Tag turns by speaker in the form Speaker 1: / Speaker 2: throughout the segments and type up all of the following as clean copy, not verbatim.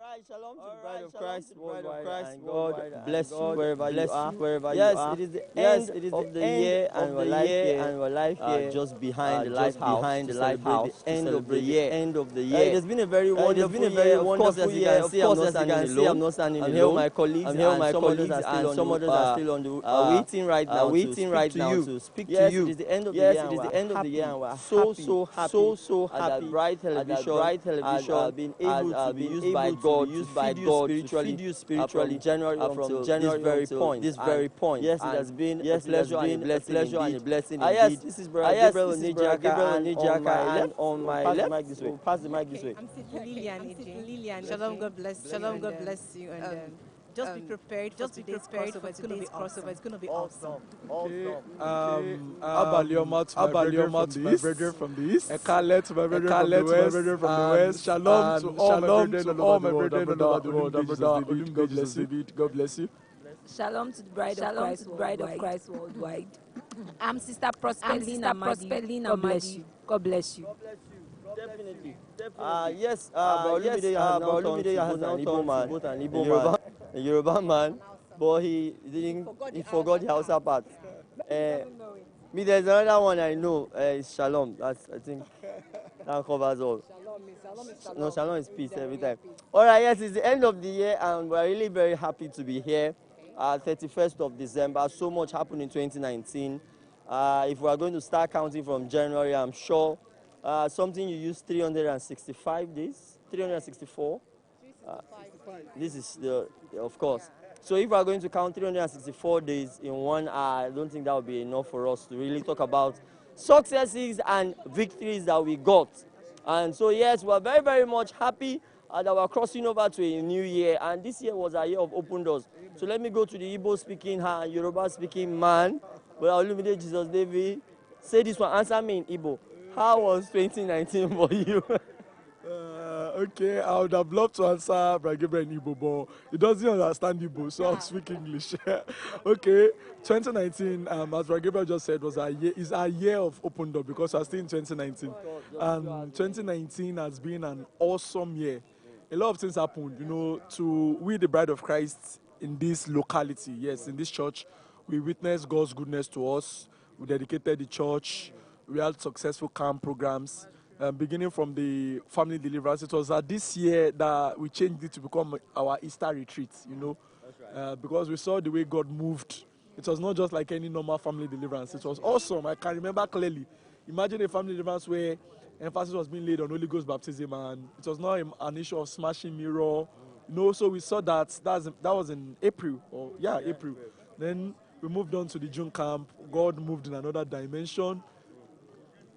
Speaker 1: right, shalom to the bride of Christ worldwide, and God bless you wherever you are. Yes, it is the end of the year, and we're live here, just behind the lighthouse, the end of the year. It has been a very wonderful year. Of course, as you can see, I'm not standing alone. I'm here with my colleagues, and some others are still on the waiting right now to speak to you. It is the end of the year, and we're so happy that Bride Television has been able to be used by God to feed you spiritually from January until this very point. Yes, it has been a pleasure and a blessing indeed. Yes, this is Brother Gabriel Onijaka, and on my left, pass the mic this way.
Speaker 2: I'm Sister Lilian. Shalom, God bless you. Shalom, God bless you. And just be prepared for today's crossover. It's going to be awesome. It's going to be awesome.
Speaker 3: Abalioma to my brethren from the east. Ekale to my brethren from the west. Shalom to all my brethren all over the world. God bless you.
Speaker 4: Shalom to the bride of Christ worldwide. I'm Sister Prosperlina Madi. God bless you.
Speaker 1: Definitely. Yes, Olumide has now turned both an Igbo man, a Yoruba man, but he forgot the Hausa part. Me, there's another one I know, it's Shalom. I think that covers all. No, Shalom is peace every time. All right, yes, it's the end of the year, and we're really very happy to be here. 31st of December, so much happened in 2019. If we are going to start counting from January, I'm sure something you use 365 days, 364. This is of course. So if we are going to count 364 days in 1 hour, I don't think that would be enough for us to really talk about successes and victories that we got. And so yes, we're very, very much happy that we're crossing over to a new year, and this year was a year of open doors. So let me go to the Igbo-speaking and Yoruba-speaking man, but Olumide Jesus David. Say this one, answer me in Igbo. How was 2019 for you?
Speaker 3: Okay, I would have loved to answer Brother Gabriel in Igbo, but he doesn't understand Igbo, so I'll speak English. Okay, 2019, as Brother Gabriel just said, is a year of open door because we're still in 2019. And 2019 has been an awesome year. A lot of things happened, we the bride of Christ in this locality, yes, in this church, we witnessed God's goodness to us. We dedicated the church. We had successful camp programs. Beginning from the family deliverance, it was this year that we changed it to become our Easter retreat, because we saw the way God moved. It was not just like any normal family deliverance. It was awesome. I can remember clearly. Imagine a family deliverance where emphasis was being laid on Holy Ghost baptism, and it was not an issue of smashing mirror. So we saw that was in April. April. Then we moved on to the June camp. God moved in another dimension.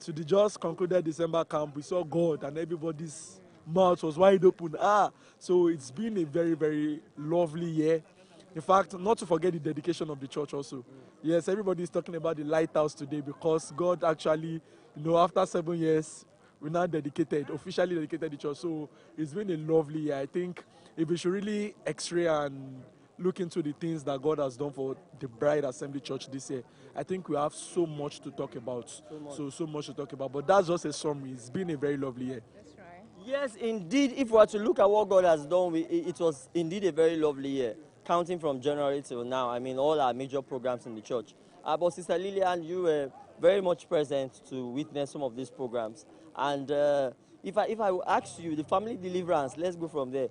Speaker 3: To the just concluded December camp, we saw God and everybody's mouth was wide open. So it's been a very, very lovely year. In fact, not to forget the dedication of the church also. Yes, everybody is talking about the lighthouse today because God actually, after 7 years, we now officially dedicated the church. So it's been a lovely year. I think if we should really x-ray and look into the things that God has done for the Bride Assembly Church this year, I think we have so much to talk about. So much to talk about. But that's just a summary. It's been a very lovely year.
Speaker 2: That's right.
Speaker 1: Yes, indeed. If we were to look at what God has done, it was indeed a very lovely year. Counting from January till now, all our major programs in the church. But Sister Lilian, you were very much present to witness some of these programs. And if I ask you, the family deliverance, let's go from there.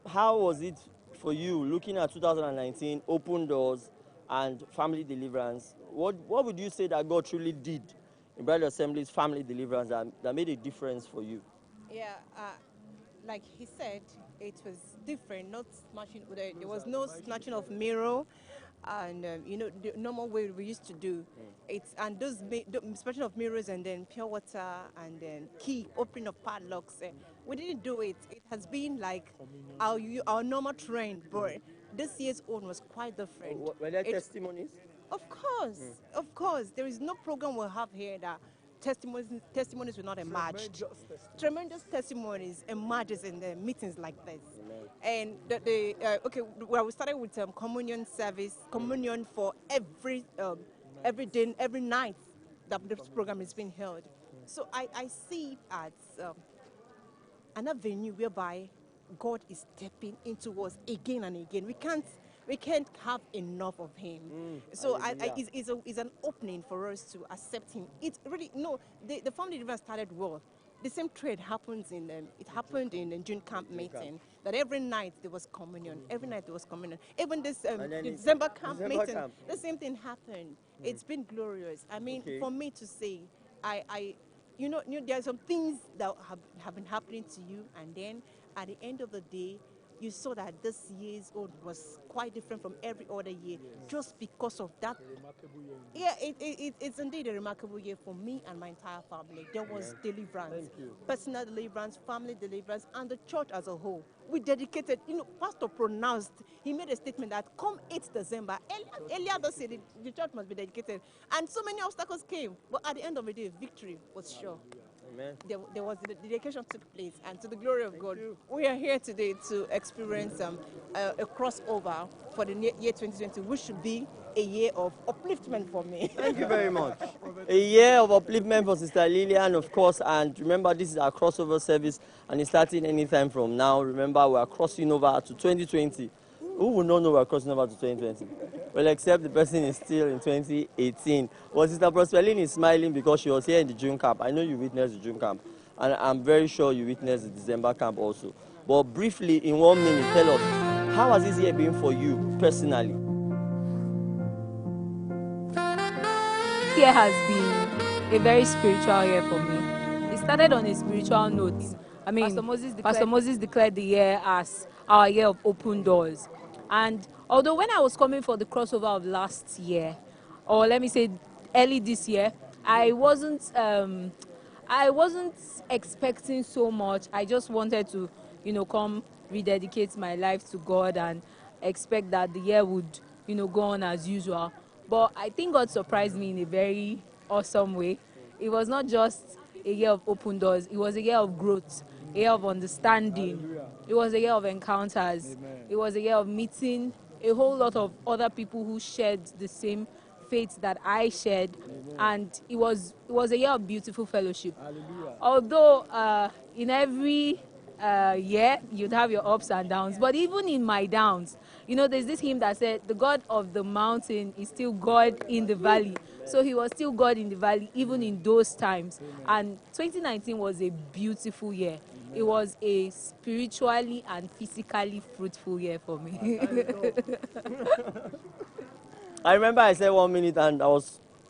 Speaker 1: How was it for you looking at 2019, open doors and family deliverance? What would you say that God truly did in Bride Assembly's family deliverance that made a difference for you?
Speaker 2: Yeah, like he said, it was different, not smashing. There was no snatching of mirror, and the normal way we used to do. And those snatching of mirrors and then pure water and then key opening of padlocks. We didn't do it. It has been like our normal trend, but this year's own was quite different.
Speaker 1: Were there testimonies?
Speaker 2: Of course. There is no program we'll have here that testimonies will not emerge. Tremendous testimonies emerges in the meetings like this. And we started with communion service, communion for every day, every night that this program is being held. So I see it as an avenue whereby God is stepping into us again and again. We can't have enough of Him. So it's an opening for us to accept Him. It's really, the family deliverance started well. The same trade happens it happened in the June camp meeting, that every night there was communion. Every night there was communion. Even this December camp meeting, the same thing happened. It's been glorious. I mean, for me to say, there are some things that have been happening to you, and then at the end of the day, you saw that this year's old was quite different from every other year, just because of that. Yeah, it's indeed a remarkable year for me and my entire family. There was deliverance, personal deliverance, family deliverance, and the church as a whole. We dedicated, Pastor pronounced, he made a statement that come 8th December, earlier this year, the church must be dedicated. And so many obstacles came, but at the end of the day, victory was sure. Amen. There was the dedication took place, and to the glory of God, we are here today to experience a crossover for the year 2020, which should be a year of upliftment for me.
Speaker 1: Thank you very much. A year of upliftment for Sister Lillian, of course, and remember this is our crossover service, and it's starting anytime from now. Remember, we are crossing over to 2020. Who will not know we are crossing over to 2020? Well, except the person is still in 2018. Well, Sister Prosperline is smiling because she was here in the June camp. I know you witnessed the June camp, and I'm very sure you witnessed the December camp also. But briefly, in 1 minute, tell us, how has this year been for you personally?
Speaker 4: This year has been a very spiritual year for me. It started on a spiritual note. I mean, Pastor Moses declared the year as our year of open doors. And although when I was coming for the crossover of last year, or let me say early this year, I wasn't expecting so much. I just wanted to, come rededicate my life to God and expect that the year would, go on as usual. But I think God surprised me in a very awesome way. It was not just a year of open doors. It was a year of growth, a year of understanding. Hallelujah. It was a year of encounters. Amen. It was a year of meeting a whole lot of other people who shared the same faith that I shared. Amen. And it was a year of beautiful fellowship. Hallelujah. Although in every year you'd have your ups and downs, but even in my downs, there's this hymn that said the God of the mountain is still God in the valley. So he was still God in the valley even in those times. And 2019 was a beautiful year. It was a spiritually and physically fruitful year for me.
Speaker 1: I remember I said 1 minute and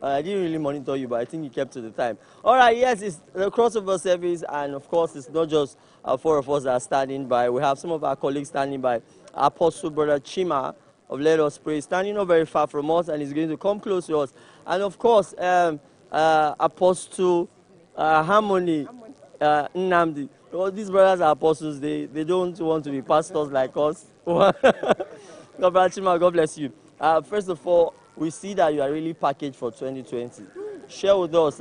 Speaker 1: I didn't really monitor you, but I think you kept to the time. All right, yes, it's the crossover service, and of course, it's not just four of us that are standing by. We have some of our colleagues standing by. Apostle Brother Chima of Let Us Pray, standing not very far from us, and he's going to come close to us. And of course, Apostle Harmony Nnamdi. All these brothers are apostles. They don't want to be pastors like us. God bless you, God bless you. First of all, we see that you are really packaged for 2020. Share with us,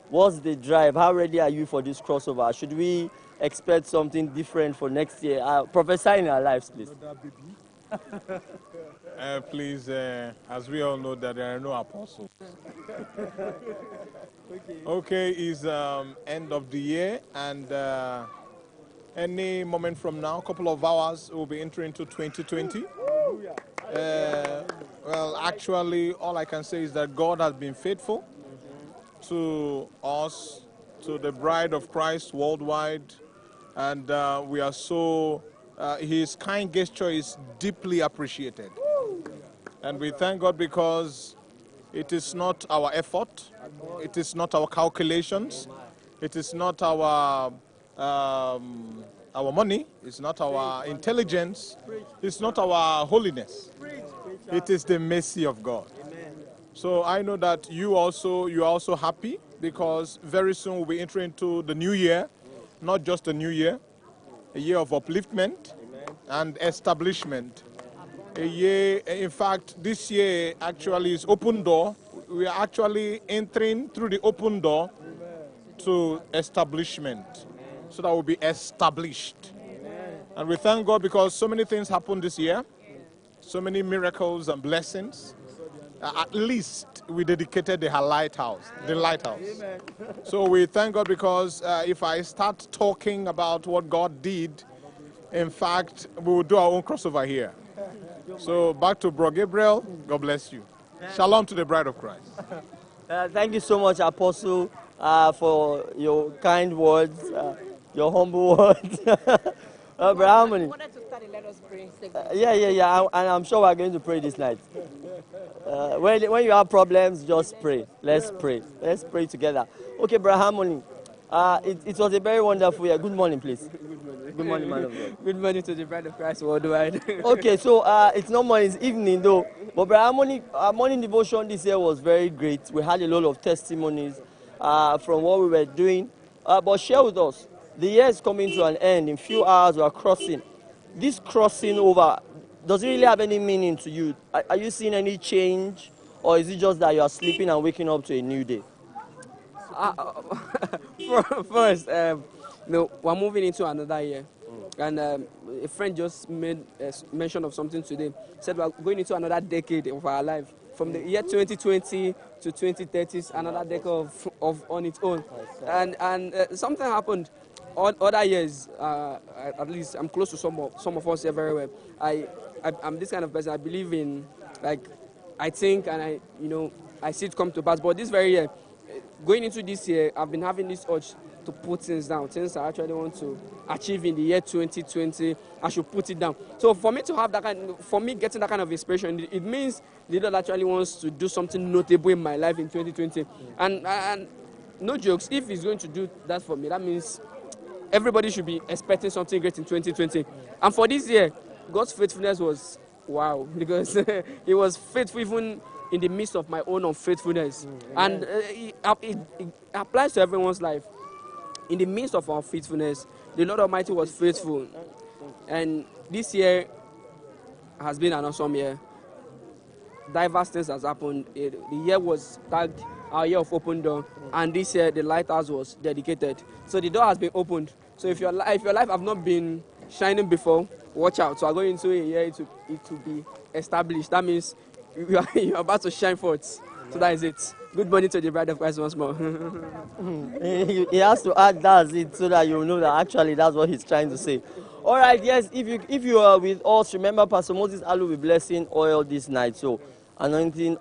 Speaker 1: what's the drive? How ready are you for this crossover? Should we expect something different for next year? Prophesy in our lives, please.
Speaker 5: Please, as we all know that there are no apostles. Okay, it's end of the year, and any moment from now, a couple of hours, we'll be entering into 2020. Well, actually, all I can say is that God has been faithful to us, to the bride of Christ worldwide, and we are so, his kind gesture is deeply appreciated. And we thank God because it is not our effort, it is not our calculations, it is not our money, it's not our intelligence, it's not our holiness. It is the mercy of God. So I know that you are also happy because very soon we'll be entering into the new year, not just a new year, a year of upliftment and establishment. A year, in fact, this year actually is open door. We are actually entering through the open door to establishment, so that we'll be established. And we thank God because so many things happened this year, so many miracles and blessings. At least we dedicated the lighthouse. So we thank God because if I start talking about what God did, In fact, we will do our own crossover here. So back to Bro Gabriel. God bless you. Shalom to the bride of Christ.
Speaker 1: Thank you so much, Apostle, for your kind words, your humble words. Brother Harmony.
Speaker 2: wanted to start a let us pray.
Speaker 1: Yeah. And I'm sure we're going to pray this night. When you have problems, just pray. Let's pray. Let's pray together. Okay, Brother Harmony. It was a very wonderful year. Good morning, please. Good morning, man of God.
Speaker 6: Good morning to the bride of Christ worldwide.
Speaker 1: Okay, so it's not morning, it's evening though. But Brother Harmony, our morning devotion this year was very great. We had a lot of testimonies from what we were doing. But share with us, the year is coming to an end. In a few hours, we are crossing. This crossing over, does it really have any meaning to you? Are you seeing any change? Or is it just that you are sleeping and waking up to a new day?
Speaker 6: First, we're moving into another year. And a friend just made a mention of something today. Said we're going into another decade of our life. From the year 2020 to 2030, another decade of on its own. And something happened. Other years, at least I'm close to some of us here very well. I'm this kind of person. I believe in, I think and I see it come to pass. But this very year, going into this year, I've been having this urge to put things down. Things I actually want to achieve in the year 2020, I should put it down. So for me to have getting that kind of inspiration, it means the Lord actually wants to do something notable in my life in 2020. And no jokes, if He's going to do that for me, that means everybody should be expecting something great in 2020. And for this year, God's faithfulness was wow, because He was faithful even in the midst of my own unfaithfulness. And it applies to everyone's life. In the midst of our faithfulness, the Lord Almighty was faithful. And this year has been an awesome year. Diverse things has happened. The year was tagged our year of open door. And this year, the lighthouse was dedicated. So the door has been opened. So if your life have not been shining before, watch out. So I'm going into a year it will be established. That means you're about to shine forth. So that is it. Good morning to the bride of Christ once more.
Speaker 1: He has to add that's it so that you know that actually that's what he's trying to say. All right, yes, if you are with us, remember Pastor Moses Alu will be blessing oil this night. So anointing